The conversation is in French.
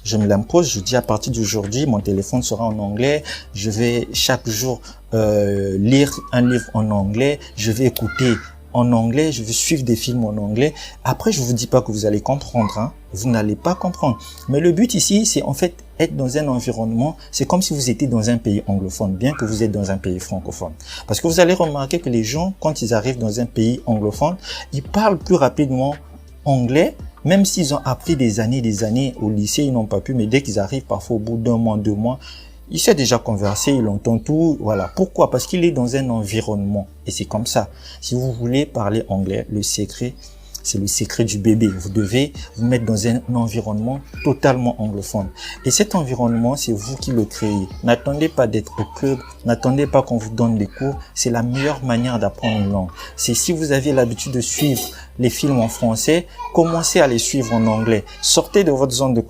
Je me l'impose, je dis à partir d'aujourd'hui, mon téléphone sera en anglais, je vais chaque jour lire un livre en anglais, je vais écouter en anglais, je vais suivre des films en anglais. Après, je vous dis pas que vous allez comprendre, hein. Vous n'allez pas comprendre. Mais le but ici, c'est en fait être dans un environnement, c'est comme si vous étiez dans un pays anglophone, bien que vous êtes dans un pays francophone. Parce que vous allez remarquer que les gens, quand ils arrivent dans un pays anglophone, ils parlent plus rapidement anglais, même s'ils ont appris des années au lycée, ils n'ont pas pu, mais dès qu'ils arrivent, parfois au bout d'un mois, 2 mois, il sait déjà converser, il entend tout, voilà. Pourquoi? Parce qu'il est dans un environnement. Et c'est comme ça. Si vous voulez parler anglais, le secret, c'est le secret du bébé. Vous devez vous mettre dans un environnement totalement anglophone. Et cet environnement, c'est vous qui le créez. N'attendez pas d'être au club, n'attendez pas qu'on vous donne des cours. C'est la meilleure manière d'apprendre une langue. C'est si vous avez l'habitude de suivre les films en français, commencez à les suivre en anglais. Sortez de votre zone de